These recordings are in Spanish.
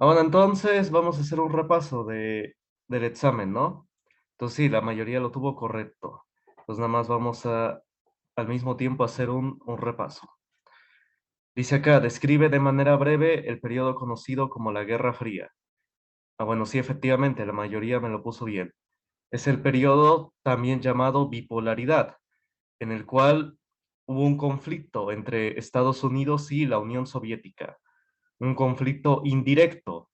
Bueno, entonces vamos a hacer un repaso del examen, ¿no? Entonces sí, la mayoría lo tuvo correcto. Entonces nada más vamos a al mismo tiempo hacer un repaso. Dice acá, describe de manera breve el periodo conocido como la Guerra Fría. Bueno, sí, efectivamente, la mayoría me lo puso bien. Es el periodo también llamado bipolaridad, en el cual hubo un conflicto entre Estados Unidos y la Unión Soviética. Un conflicto indirecto.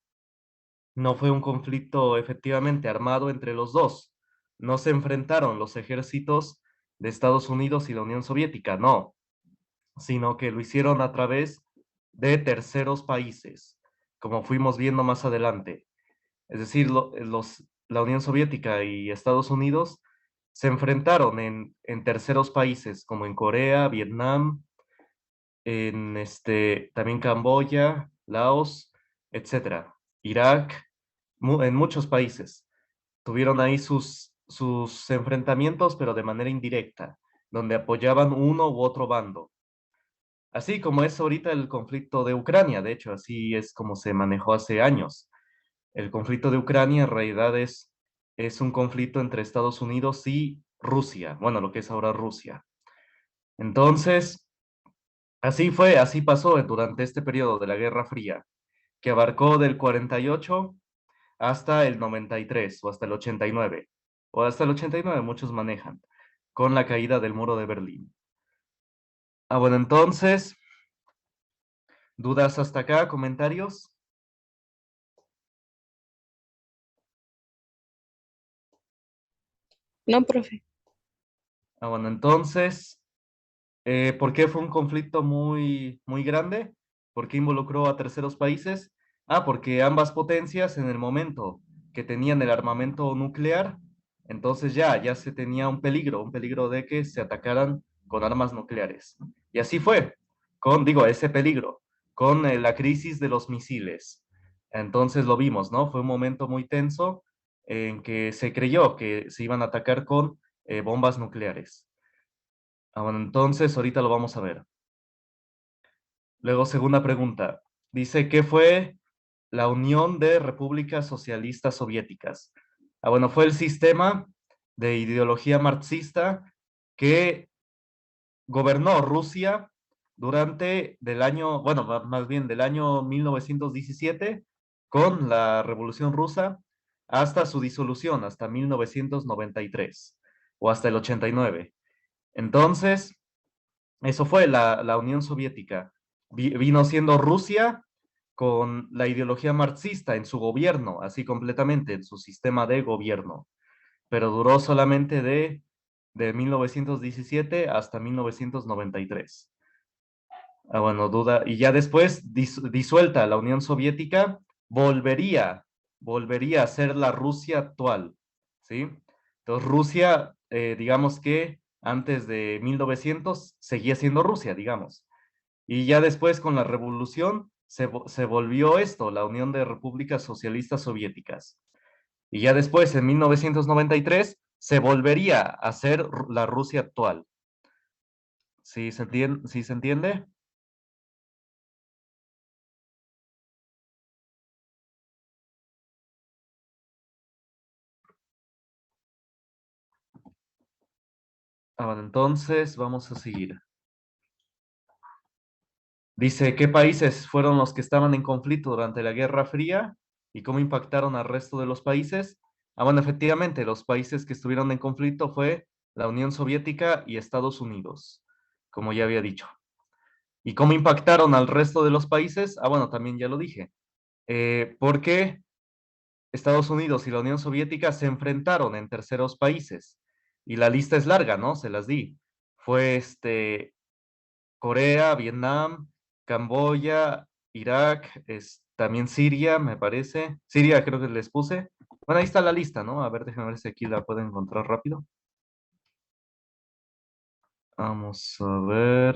No fue un conflicto efectivamente armado entre los dos. No se enfrentaron los ejércitos de Estados Unidos y la Unión Soviética, no, sino que lo hicieron a través de terceros países, como fuimos viendo más adelante. Es decir, la Unión Soviética y Estados Unidos se enfrentaron en terceros países, como en Corea, Vietnam, también Camboya, Laos, etcétera, Irak, en muchos países. Tuvieron ahí sus enfrentamientos, pero de manera indirecta, donde apoyaban uno u otro bando. Así como es ahorita el conflicto de Ucrania, de hecho, así es como se manejó hace años. El conflicto de Ucrania en realidad es un conflicto entre Estados Unidos y Rusia, bueno, lo que es ahora Rusia. Entonces, así fue, así pasó durante este periodo de la Guerra Fría, que abarcó del 48 hasta el 93 o hasta el 89, o hasta el 89 muchos manejan, con la caída del muro de Berlín. Bueno, entonces, ¿dudas hasta acá? ¿Comentarios? No, profe. Bueno, entonces, ¿por qué fue un conflicto muy, muy grande? ¿Por qué involucró a terceros países? Porque ambas potencias en el momento que tenían el armamento nuclear, entonces ya se tenía un peligro de que se atacaran con armas nucleares. Y así fue, digo, ese peligro, con la crisis de los misiles. Entonces lo vimos, ¿no? Fue un momento muy tenso en que se creyó que se iban a atacar con bombas nucleares. Bueno, entonces ahorita lo vamos a ver. Luego, segunda pregunta. Dice, ¿qué fue la Unión de Repúblicas Socialistas Soviéticas? Bueno, fue el sistema de ideología marxista que gobernó Rusia durante del año, bueno, más bien del año 1917 con la Revolución Rusa hasta su disolución, hasta 1993 o hasta el 89. Entonces, eso fue la Unión Soviética. Vino siendo Rusia con la ideología marxista en su gobierno, así completamente, en su sistema de gobierno, pero duró solamente de 1917 hasta 1993. Bueno, duda. Y ya después, disuelta la Unión Soviética, volvería a ser la Rusia actual, ¿sí? Entonces, Rusia, digamos que antes de 1900 seguía siendo Rusia, digamos. Y ya después, con la revolución, se volvió esto, la Unión de Repúblicas Socialistas Soviéticas. Y ya después, en 1993 se volvería a ser la Rusia actual. ¿Sí se entiende? Bueno, entonces vamos a seguir. Dice, ¿qué países fueron los que estaban en conflicto durante la Guerra Fría y cómo impactaron al resto de los países? Bueno, efectivamente, los países que estuvieron en conflicto fue la Unión Soviética y Estados Unidos, como ya había dicho. ¿Y cómo impactaron al resto de los países? Bueno, también ya lo dije. Porque Estados Unidos y la Unión Soviética se enfrentaron en terceros países. Y la lista es larga, ¿no? Se las di. Fue Corea, Vietnam, Camboya, Irak, también Siria, me parece. Siria creo que les puse. Bueno, ahí está la lista, ¿no? A ver, déjenme ver si aquí la puedo encontrar rápido. Vamos a ver.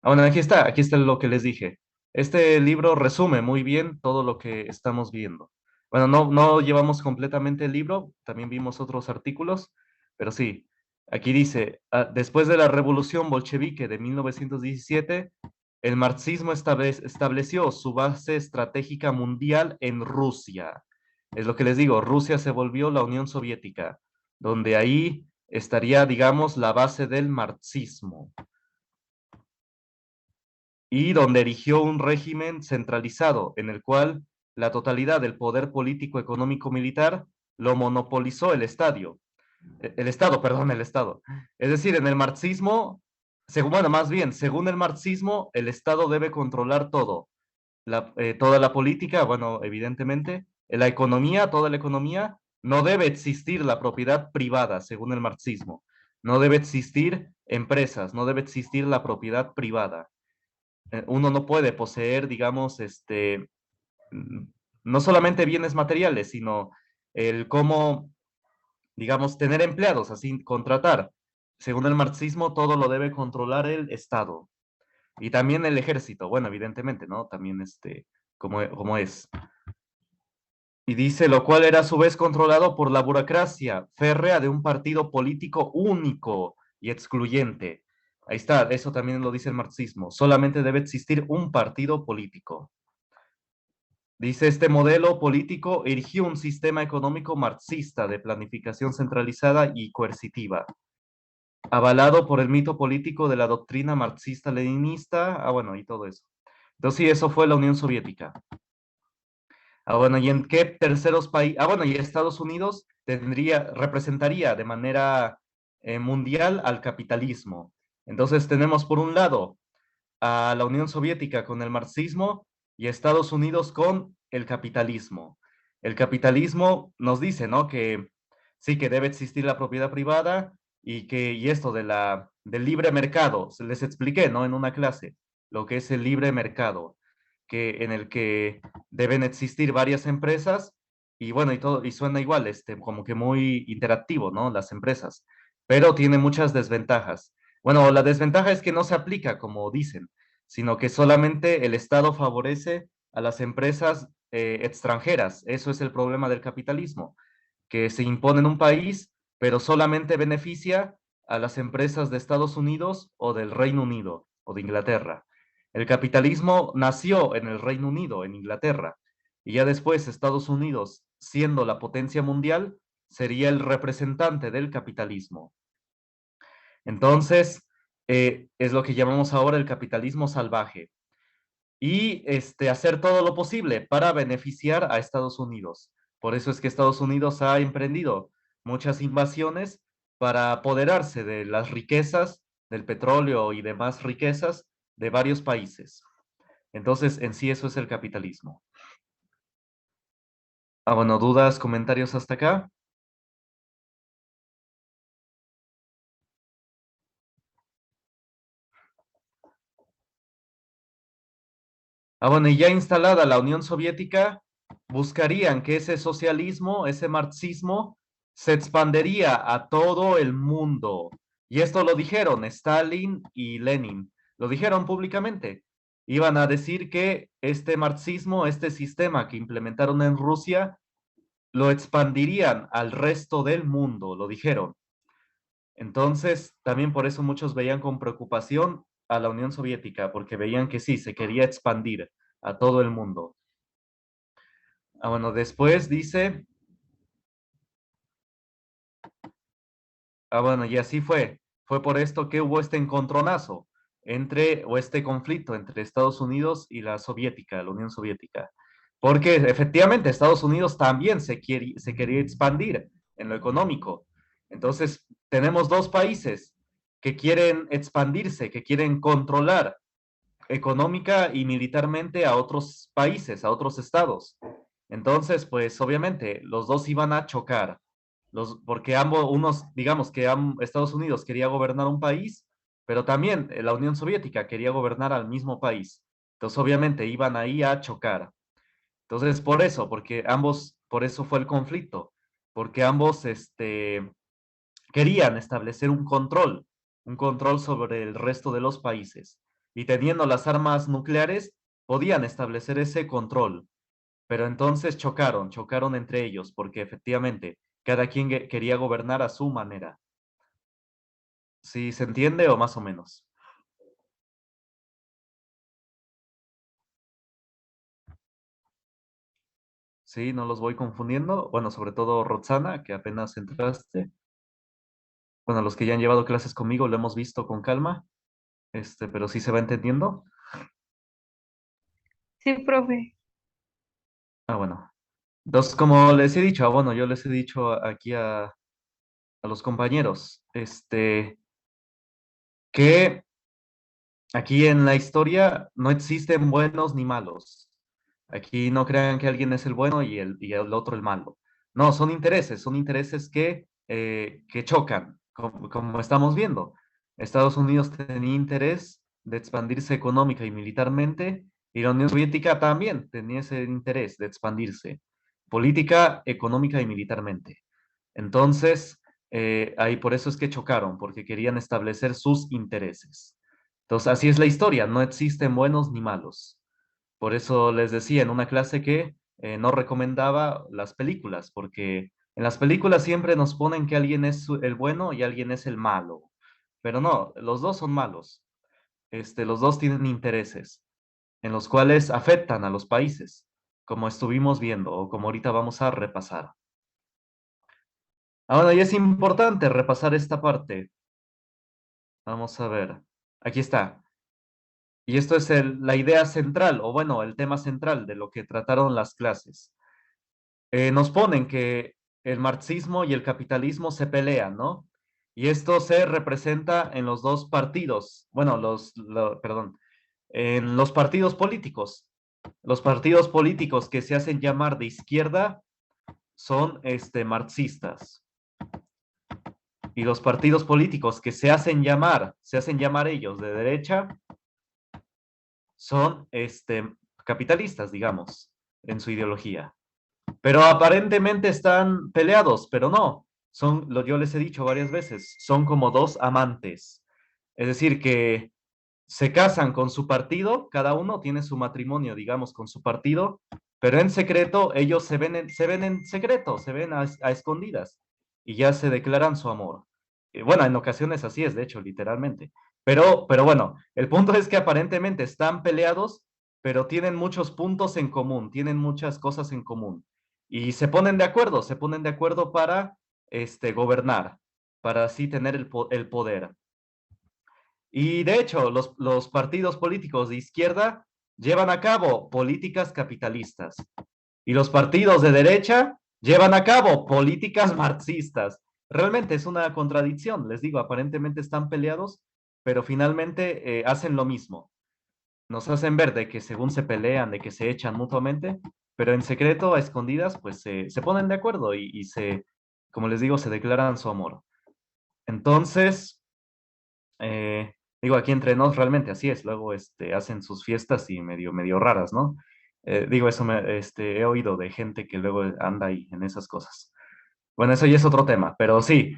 Bueno, aquí está lo que les dije. Este libro resume muy bien todo lo que estamos viendo. Bueno, no llevamos completamente el libro, también vimos otros artículos, pero sí. Aquí dice, después de la revolución bolchevique de 1917, el marxismo estableció su base estratégica mundial en Rusia. Es lo que les digo, Rusia se volvió la Unión Soviética, donde ahí estaría, digamos, la base del marxismo y donde erigió un régimen centralizado en el cual la totalidad del poder político, económico, militar lo monopolizó el Estado, perdón, el Estado. Es decir, en el marxismo, según, bueno, más bien, según el marxismo, el Estado debe controlar todo, toda la política, bueno, evidentemente, la economía, toda la economía, no debe existir la propiedad privada, según el marxismo. No debe existir empresas, no debe existir la propiedad privada. Uno no puede poseer, digamos, mm, no solamente bienes materiales, sino el cómo, digamos, tener empleados, así contratar. Según el marxismo, todo lo debe controlar el Estado y también el ejército, bueno, evidentemente, ¿no? También como es. Y dice, lo cual era a su vez controlado por la burocracia férrea de un partido político único y excluyente. Ahí está, eso también lo dice el marxismo. Solamente debe existir un partido político. Dice, este modelo político erigió un sistema económico marxista de planificación centralizada y coercitiva, avalado por el mito político de la doctrina marxista-leninista. Bueno, y todo eso. Entonces, sí, eso fue la Unión Soviética. Bueno, ¿y en qué terceros países? Bueno, y Estados Unidos representaría de manera mundial al capitalismo. Entonces, tenemos por un lado a la Unión Soviética con el marxismo y Estados Unidos con el capitalismo. El capitalismo nos dice, ¿no? Que sí, que debe existir la propiedad privada y esto del libre mercado, se les expliqué, ¿no? En una clase, lo que es el libre mercado, en el que deben existir varias empresas y bueno, y todo, y suena igual, como que muy interactivo, ¿no? Las empresas, pero tiene muchas desventajas. Bueno, la desventaja es que no se aplica como dicen, sino que solamente el Estado favorece a las empresas extranjeras. Eso es el problema del capitalismo, que se impone en un país, pero solamente beneficia a las empresas de Estados Unidos o del Reino Unido o de Inglaterra. El capitalismo nació en el Reino Unido, en Inglaterra, y ya después Estados Unidos, siendo la potencia mundial, sería el representante del capitalismo. Entonces, es lo que llamamos ahora el capitalismo salvaje. Y hacer todo lo posible para beneficiar a Estados Unidos. Por eso es que Estados Unidos ha emprendido muchas invasiones para apoderarse de las riquezas, del petróleo y demás riquezas de varios países. Entonces, en sí eso es el capitalismo. Bueno, dudas, comentarios hasta acá. Bueno, y ya instalada la Unión Soviética, buscarían que ese socialismo, ese marxismo, se expandería a todo el mundo. Y esto lo dijeron Stalin y Lenin, lo dijeron públicamente. Iban a decir que este marxismo, este sistema que implementaron en Rusia, lo expandirían al resto del mundo, lo dijeron. Entonces, también por eso muchos veían con preocupación a la Unión Soviética, porque veían que sí, se quería expandir a todo el mundo. Bueno, después dice, bueno, y así fue. Fue por esto que hubo este encontronazo o este conflicto entre Estados Unidos y la soviética, la Unión Soviética. Porque efectivamente Estados Unidos también se quería expandir en lo económico. Entonces, tenemos dos países que quieren expandirse, que quieren controlar económica y militarmente a otros países, a otros estados. Entonces, pues obviamente los dos iban a chocar, porque digamos que Estados Unidos quería gobernar un país, pero también la Unión Soviética quería gobernar al mismo país. Entonces, obviamente iban ahí a chocar. Entonces, por eso fue el conflicto, porque ambos, querían establecer un control sobre el resto de los países. Y teniendo las armas nucleares, podían establecer ese control. Pero entonces chocaron entre ellos, porque efectivamente cada quien quería gobernar a su manera. ¿Sí se entiende o más o menos? Sí, no los voy confundiendo. Bueno, sobre todo Roxana, que apenas entraste. Bueno, los que ya han llevado clases conmigo lo hemos visto con calma, pero sí se va entendiendo. Sí, profe. Ah, bueno. Entonces, como les he dicho, bueno, yo les he dicho aquí a los compañeros, que aquí en la historia no existen buenos ni malos. Aquí no crean que alguien es el bueno y el otro el malo. No, son intereses que chocan, como estamos viendo. Estados Unidos tenía interés de expandirse económica y militarmente, y la Unión Soviética también tenía ese interés de expandirse política, económica y militarmente. Entonces, ahí por eso es que chocaron, porque querían establecer sus intereses. Entonces, así es la historia, no existen buenos ni malos. Por eso les decía en una clase que no recomendaba las películas, porque en las películas siempre nos ponen que alguien es el bueno y alguien es el malo. Pero no, los dos son malos. Los dos tienen intereses en los cuales afectan a los países, como estuvimos viendo o como ahorita vamos a repasar. Ahora, y es importante repasar esta parte. Vamos a ver. Aquí está. Y esto es la idea central, o bueno, el tema central de lo que trataron las clases. Nos ponen que el marxismo y el capitalismo se pelean, ¿no? Y esto se representa en los dos partidos, bueno, perdón, en los partidos políticos. Los partidos políticos que se hacen llamar de izquierda son marxistas. Y los partidos políticos que se hacen llamar ellos de derecha, son capitalistas, digamos, en su ideología. Pero aparentemente están peleados, pero no. Yo les he dicho varias veces, son como dos amantes. Es decir, que se casan con su partido, cada uno tiene su matrimonio, digamos, con su partido, pero en secreto ellos se ven en secreto, se ven a escondidas y ya se declaran su amor. Bueno, en ocasiones así es, de hecho, literalmente. Pero bueno, el punto es que aparentemente están peleados, pero tienen muchos puntos en común, tienen muchas cosas en común. Y se ponen de acuerdo para gobernar, para así tener el poder. Y de hecho, los partidos políticos de izquierda llevan a cabo políticas capitalistas y los partidos de derecha llevan a cabo políticas marxistas. Realmente es una contradicción, les digo, aparentemente están peleados, pero finalmente hacen lo mismo. Nos hacen ver de que según se pelean, de que se echan mutuamente, pero en secreto, a escondidas, pues se ponen de acuerdo como les digo, se declaran su amor. Entonces, digo, aquí entre nos realmente así es. Luego hacen sus fiestas y medio raras, ¿no? Digo, eso he oído de gente que luego anda ahí en esas cosas. Bueno, eso ya es otro tema, pero sí,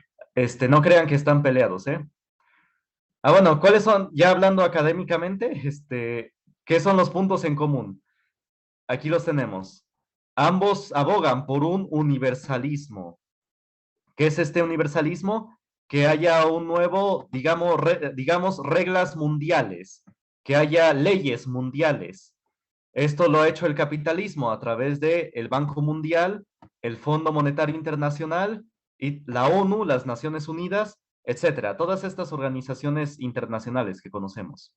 no crean que están peleados, ¿eh? Ah, bueno, ¿cuáles son, ya hablando académicamente, qué son los puntos en común? Aquí los tenemos. Ambos abogan por un universalismo. ¿Qué es este universalismo? Que haya un nuevo, digamos, reglas mundiales, que haya leyes mundiales. Esto lo ha hecho el capitalismo a través de el Banco Mundial, el Fondo Monetario Internacional y la ONU, las Naciones Unidas, etcétera. Todas estas organizaciones internacionales que conocemos.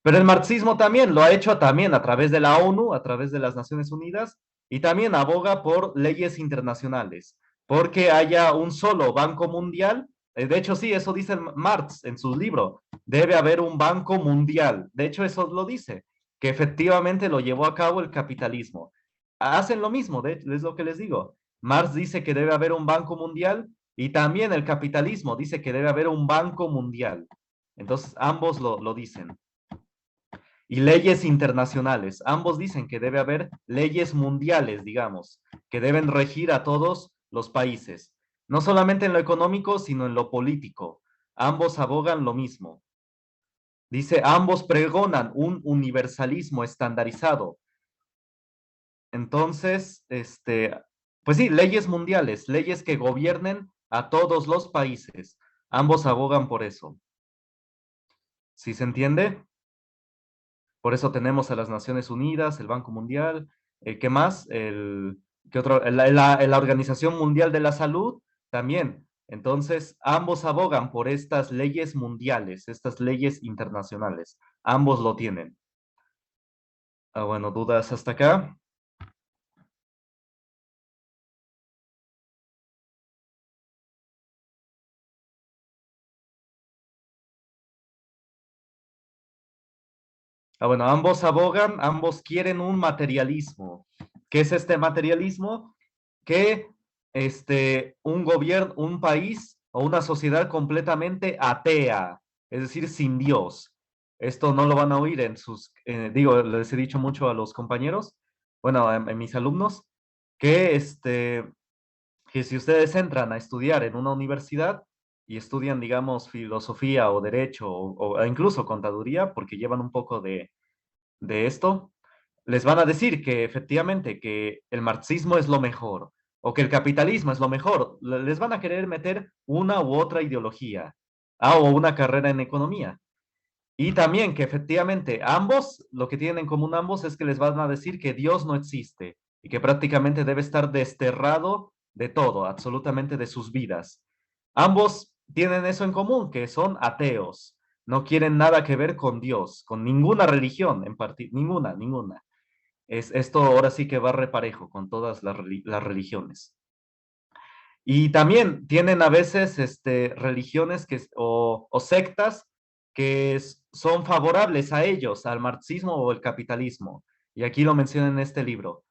Pero el marxismo también lo ha hecho también a través de la ONU, a través de las Naciones Unidas, y también aboga por leyes internacionales, porque haya un solo banco mundial. De hecho, sí, eso dice Marx en su libro. Debe haber un banco mundial. De hecho, eso lo dice, que efectivamente lo llevó a cabo el capitalismo. Hacen lo mismo, es lo que les digo. Marx dice que debe haber un banco mundial y también el capitalismo dice que debe haber un banco mundial. Entonces, ambos lo dicen y leyes internacionales. Ambos dicen que debe haber leyes mundiales, digamos, que deben regir a todos los países, no solamente en lo económico, sino en lo político. Ambos abogan lo mismo. Dice, ambos pregonan un universalismo estandarizado. Entonces, pues sí, leyes mundiales, leyes que gobiernen a todos los países. Ambos abogan por eso. ¿Sí se entiende? Por eso tenemos a las Naciones Unidas, el Banco Mundial, ¿qué más? ¿Qué otro? La Organización Mundial de la Salud también. Entonces, ambos abogan por estas leyes mundiales, estas leyes internacionales. Ambos lo tienen. Ah, bueno, ¿dudas hasta acá? Ah, bueno, ambos abogan, ambos quieren un materialismo. ¿Qué es este materialismo? Que un gobierno, un país o una sociedad completamente atea, es decir, sin Dios. Esto no lo van a oír en sus, digo, les he dicho mucho a los compañeros, bueno, en mis alumnos, que, que si ustedes entran a estudiar en una universidad y estudian, digamos, filosofía o derecho o incluso contaduría, porque llevan un poco de esto, les van a decir que efectivamente que el marxismo es lo mejor o que el capitalismo es lo mejor. Les van a querer meter una u otra ideología, o una carrera en economía. Y también que efectivamente ambos, lo que tienen en común ambos es que les van a decir que Dios no existe y que prácticamente debe estar desterrado de todo, absolutamente de sus vidas. Ambos tienen eso en común, que son ateos, no quieren nada que ver con Dios, con ninguna religión en particular, ninguna. Esto ahora sí que va reparejo con todas las religiones. Y también tienen a veces religiones o sectas que son favorables a ellos, al marxismo o el capitalismo. Y aquí lo menciona en este libro.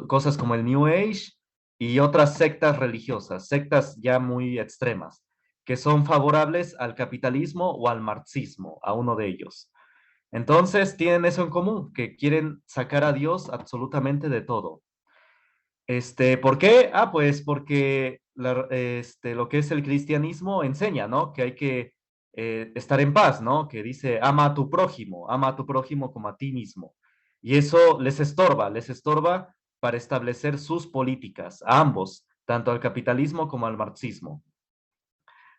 Cosas como el New Age y otras sectas religiosas, sectas ya muy extremas, que son favorables al capitalismo o al marxismo, a uno de ellos. Entonces tienen eso en común, que quieren sacar a Dios absolutamente de todo. ¿Por qué? Ah, pues porque lo que es el cristianismo enseña, ¿no? Que hay que estar en paz, ¿no? Que dice, ama a tu prójimo como a ti mismo. Y eso les estorba para establecer sus políticas, a ambos, tanto al capitalismo como al marxismo.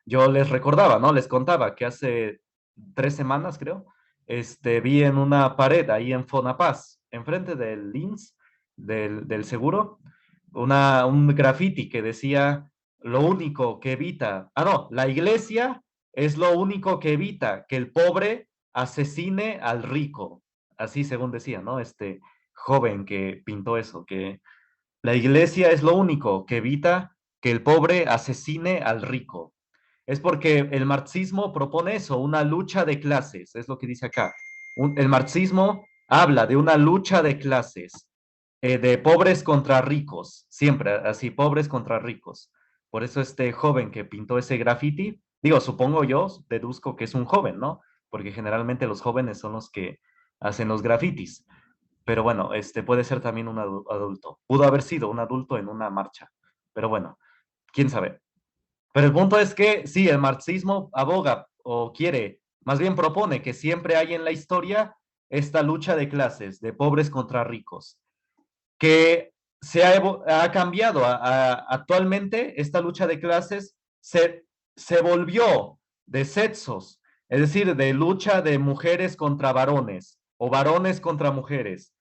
Yo les recordaba, ¿no? Les contaba que hace 3 semanas, creo, vi en una pared ahí en Fonapaz, enfrente del Links, del seguro, un graffiti que decía, lo único que evita, no, la iglesia es lo único que evita que el pobre asesine al rico. Así según decía, ¿no? Este joven que pintó eso, que la iglesia es lo único que evita que el pobre asesine al rico. Es porque el marxismo propone eso, una lucha de clases, es lo que dice acá. El marxismo habla de una lucha de clases, de pobres contra ricos, siempre así, pobres contra ricos. Por eso este joven que pintó ese graffiti, digo, supongo yo, deduzco que es un joven, ¿no? Porque generalmente los jóvenes son los que hacen los grafitis. Pero bueno, puede ser también un adulto. Pudo haber sido un adulto en una marcha. Pero bueno, quién sabe. Pero el punto es que sí, el marxismo aboga o quiere, más bien propone que siempre hay en la historia esta lucha de clases, de pobres contra ricos, que ha cambiado. Actualmente esta lucha de clases se volvió de sexos, es decir, de lucha de mujeres contra varones o varones contra mujeres.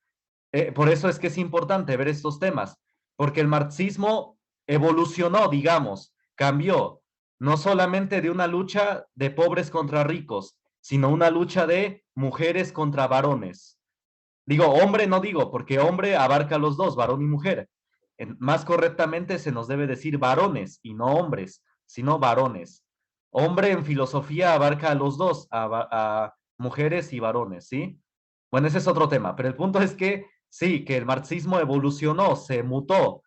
Por eso es que es importante ver estos temas, porque el marxismo evolucionó, digamos, cambió, no solamente de una lucha de pobres contra ricos, sino una lucha de mujeres contra varones. Digo, hombre no digo, porque hombre abarca los dos, varón y mujer. Más correctamente se nos debe decir varones y no hombres, sino varones. Hombre en filosofía abarca a los dos, a mujeres y varones, ¿sí? Bueno, ese es otro tema, pero el punto es que sí, que el marxismo evolucionó, se mutó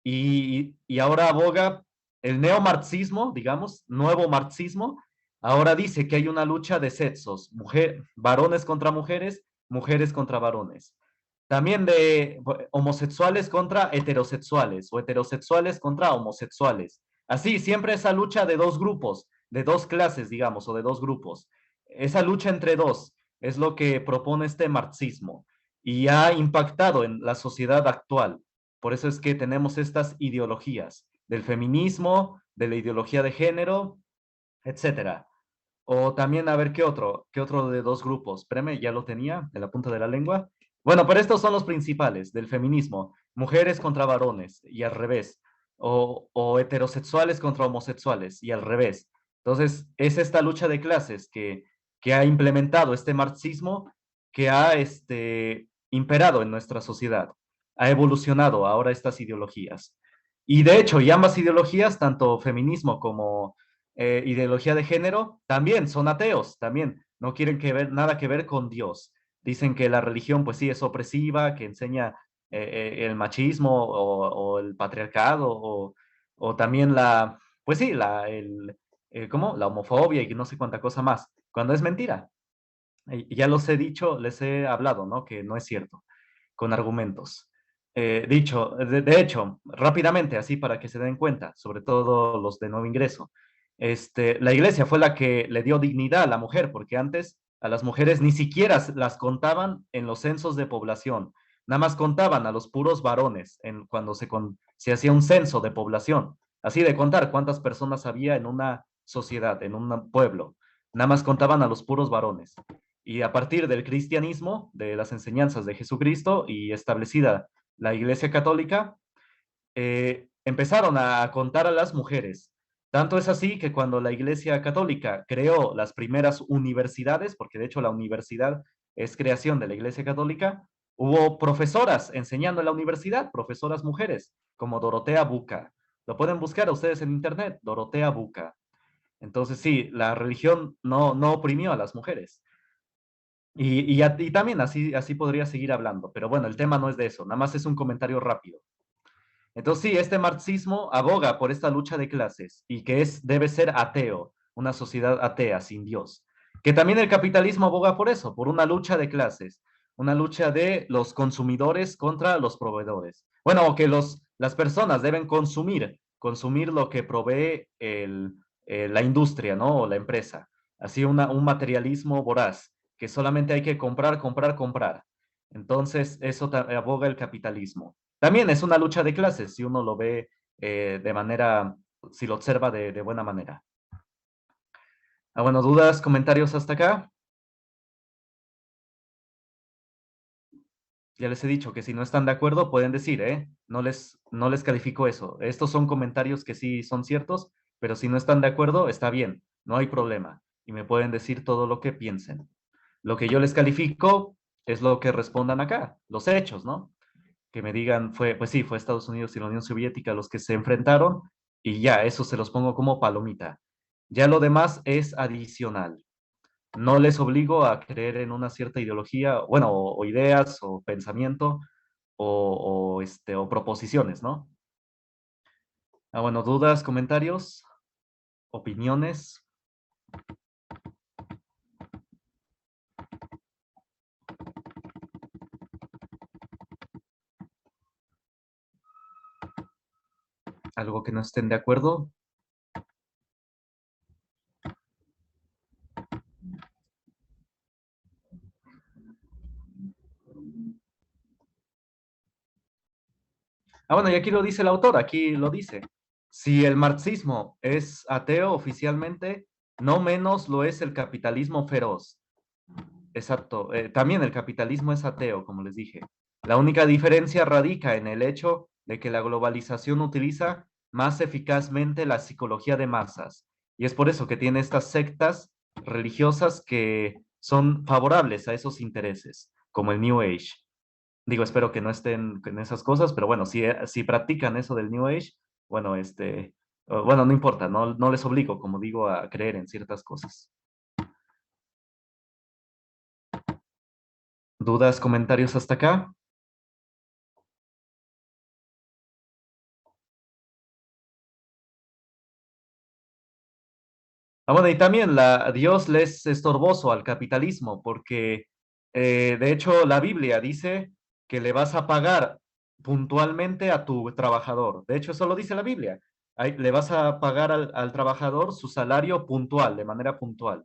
y ahora aboga el neomarxismo, digamos, nuevo marxismo, ahora dice que hay una lucha de sexos, varones contra mujeres, mujeres contra varones. También de homosexuales contra heterosexuales o heterosexuales contra homosexuales. Así, siempre esa lucha de dos grupos, de dos clases, digamos, o de dos grupos. Esa lucha entre dos es lo que propone este marxismo y ha impactado en la sociedad actual. Por eso es que tenemos estas ideologías del feminismo, de la ideología de género etcétera. O también, a ver, qué otro de dos grupos? Espérame, ya lo tenía en la punta de la lengua. Bueno, pero estos son los principales del feminismo. Mujeres contra varones y al revés. O heterosexuales contra homosexuales y al revés. Entonces, es esta lucha de clases que ha implementado este marxismo que ha imperado en nuestra sociedad. Ha evolucionado ahora estas ideologías. Y de hecho, y ambas ideologías, tanto feminismo como ideología de género, también son ateos, también no quieren nada que ver con Dios. Dicen que la religión, pues sí, es opresiva, que enseña el machismo o el patriarcado o también pues sí, ¿cómo? La homofobia y que no sé cuánta cosa más, cuando es mentira. Y ya los he dicho, les he hablado, ¿no? Que no es cierto, con argumentos. De hecho, rápidamente, así para que se den cuenta, sobre todo los de nuevo ingreso, la iglesia fue la que le dio dignidad a la mujer, porque antes a las mujeres ni siquiera las contaban en los censos de población, nada más contaban a los puros varones cuando se hacía un censo de población, así de contar cuántas personas había en una sociedad, en un pueblo, nada más contaban a los puros varones. Y a partir del cristianismo, de las enseñanzas de Jesucristo y establecida la Iglesia Católica, empezaron a contar a las mujeres. Tanto es así que cuando la Iglesia Católica creó las primeras universidades, porque de hecho la universidad es creación de la Iglesia Católica, hubo profesoras enseñando en la universidad, profesoras mujeres, como Dorotea Buca. Lo pueden buscar a ustedes en internet, Dorotea Buca. Entonces sí, la religión no oprimió a las mujeres. Y también así podría seguir hablando, pero bueno, el tema no es de eso, nada más es un comentario rápido. Entonces sí, este marxismo aboga por esta lucha de clases y que debe ser ateo, una sociedad atea, sin Dios. Que también el capitalismo aboga por eso, por una lucha de clases, una lucha de los consumidores contra los proveedores. Bueno, o que las personas deben consumir lo que provee la industria, ¿no? O la empresa. Así un materialismo voraz, que solamente hay que comprar, comprar, comprar. Entonces, eso aboga el capitalismo. También es una lucha de clases, si uno lo ve de manera, si lo observa de buena manera. Bueno, dudas, comentarios hasta acá. Ya les he dicho que si no están de acuerdo, pueden decir, ¿eh? No les califico eso. Estos son comentarios que sí son ciertos, pero si no están de acuerdo, está bien, no hay problema. Y me pueden decir todo lo que piensen. Lo que yo les califico es lo que respondan acá, los hechos, ¿no? Que me digan, pues sí, fue Estados Unidos y la Unión Soviética los que se enfrentaron y ya, eso se los pongo como palomita. Ya lo demás es adicional. No les obligo a creer en una cierta ideología, bueno, o ideas, o pensamiento, o proposiciones, ¿no? Bueno, dudas, comentarios, opiniones. Algo que no estén de acuerdo. Bueno, y aquí lo dice el autor, aquí lo dice. Si el marxismo es ateo oficialmente, no menos lo es el capitalismo feroz. Exacto. También el capitalismo es ateo, como les dije. La única diferencia radica en el hecho de que la globalización utiliza más eficazmente la psicología de masas. Y es por eso que tiene estas sectas religiosas que son favorables a esos intereses, como el New Age. Digo, espero que no estén en esas cosas, pero bueno, si practican eso del New Age, bueno, bueno, no importa, no les obligo, como digo, a creer en ciertas cosas. ¿Dudas, comentarios hasta acá? Bueno, y también Dios le es estorboso al capitalismo, porque de hecho la Biblia dice que le vas a pagar puntualmente a tu trabajador. De hecho, eso lo dice la Biblia. Le vas a pagar al trabajador su salario puntual, de manera puntual.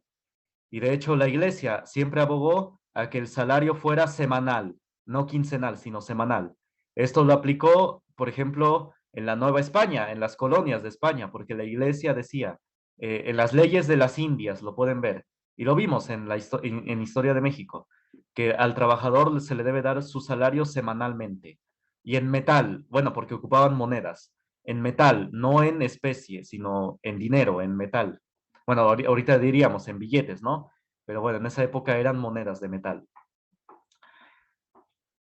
Y de hecho, la iglesia siempre abogó a que el salario fuera semanal, no quincenal, sino semanal. Esto lo aplicó, por ejemplo, en la Nueva España, en las colonias de España, porque la iglesia decía en las leyes de las Indias, lo pueden ver, y lo vimos en en Historia de México, que al trabajador se le debe dar su salario semanalmente. Y en metal, bueno, porque ocupaban monedas, en metal, no en especie, sino en dinero, en metal. Bueno, ahorita diríamos en billetes, ¿no? Pero bueno, en esa época eran monedas de metal.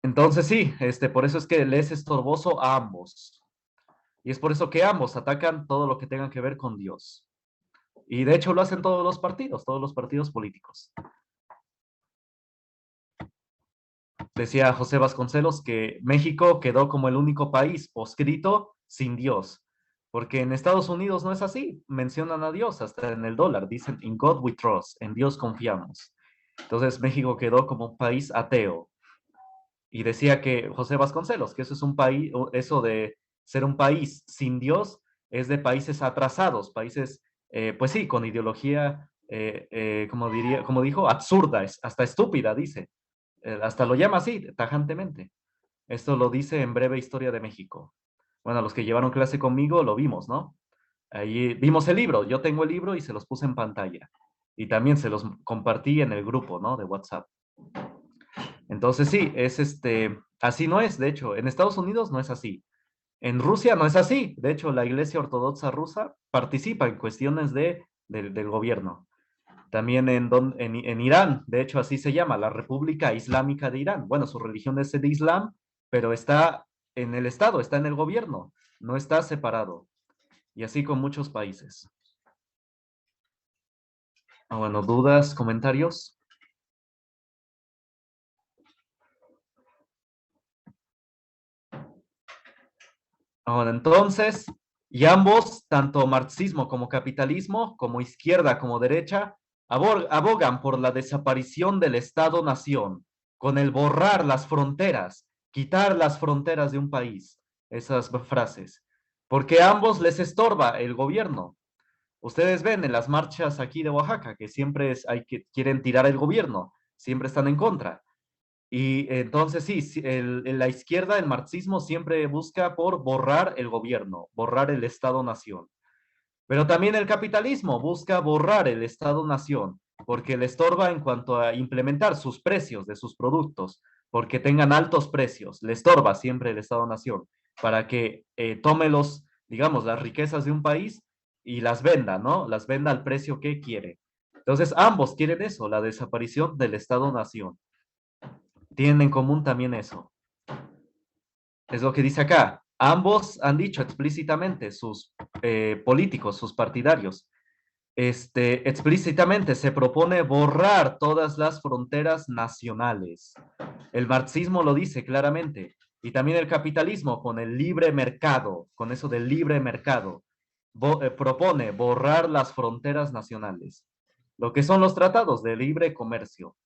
Entonces sí, por eso es que le es estorboso a ambos. Y es por eso que ambos atacan todo lo que tenga que ver con Dios. Y de hecho lo hacen todos los partidos políticos. Decía José Vasconcelos que México quedó como el único país poscrito sin Dios, porque en Estados Unidos no es así, mencionan a Dios hasta en el dólar, dicen in God we trust, en Dios confiamos. Entonces México quedó como un país ateo. Y decía que José Vasconcelos, que eso es un país, eso de ser un país sin Dios es de países atrasados, países, pues sí, con ideología, como diría, como dijo, absurda, hasta estúpida, dice. Hasta lo llama así, tajantemente. Esto lo dice en Breve Historia de México. Bueno, los que llevaron clase conmigo lo vimos, ¿no? Ahí vimos el libro, yo tengo el libro y se los puse en pantalla. Y también se los compartí en el grupo, ¿no? De WhatsApp. Entonces sí, es así no es, de hecho, en Estados Unidos no es así. En Rusia no es así. De hecho, la Iglesia Ortodoxa rusa participa en cuestiones del gobierno. También en Irán, de hecho, así se llama, la República Islámica de Irán. Bueno, su religión es el Islam, pero está en el Estado, está en el gobierno, no está separado. Y así con muchos países. Bueno, dudas, comentarios. Bueno, entonces, y ambos, tanto marxismo como capitalismo, como izquierda como derecha, abogan por la desaparición del Estado-nación, con el borrar las fronteras, quitar las fronteras de un país, esas frases, porque a ambos les estorba el gobierno. Ustedes ven en las marchas aquí de Oaxaca que siempre hay que quieren tirar el gobierno, siempre están en contra. Y entonces sí, en la izquierda, el marxismo siempre busca por borrar el gobierno, borrar el Estado-nación. Pero también el capitalismo busca borrar el Estado-nación, porque le estorba en cuanto a implementar sus precios de sus productos, porque tengan altos precios. Le estorba siempre el Estado-nación para que tome digamos, las riquezas de un país y las venda, ¿no? Las venda al precio que quiere. Entonces, ambos quieren eso, la desaparición del Estado-nación. Tienen en común también eso. Es lo que dice acá. Ambos han dicho explícitamente, sus políticos, sus partidarios, explícitamente se propone borrar todas las fronteras nacionales. El marxismo lo dice claramente. Y también el capitalismo con el libre mercado, con eso del libre mercado, propone borrar las fronteras nacionales. Lo que son los tratados de libre comercio.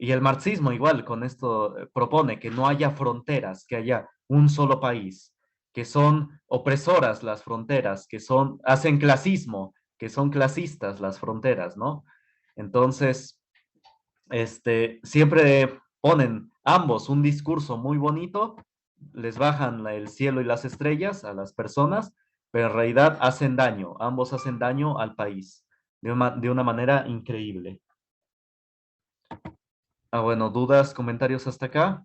Y el marxismo igual con esto propone que no haya fronteras, que haya un solo país, que son opresoras las fronteras, hacen clasismo, que son clasistas las fronteras, ¿no? Entonces, siempre ponen ambos un discurso muy bonito, les bajan el cielo y las estrellas a las personas, pero en realidad hacen daño, ambos hacen daño al país de una manera increíble. Bueno, dudas, comentarios hasta acá.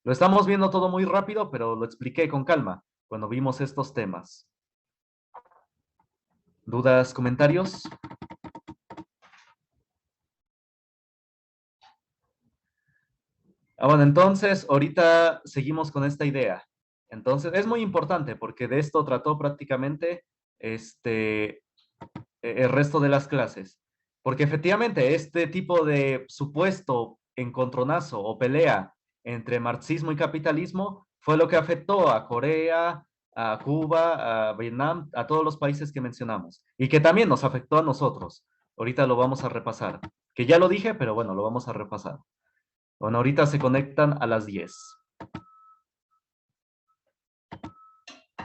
Lo estamos viendo todo muy rápido, pero lo expliqué con calma cuando vimos estos temas. ¿Dudas, comentarios? Bueno, entonces ahorita seguimos con esta idea. Entonces, es muy importante porque de esto trató prácticamente el resto de las clases. Porque efectivamente este tipo de supuesto encontronazo o pelea entre marxismo y capitalismo fue lo que afectó a Corea, a Cuba, a Vietnam, a todos los países que mencionamos y que también nos afectó a nosotros. Ahorita lo vamos a repasar, que ya lo dije, pero bueno, lo vamos a repasar. Bueno, ahorita se conectan a las 10.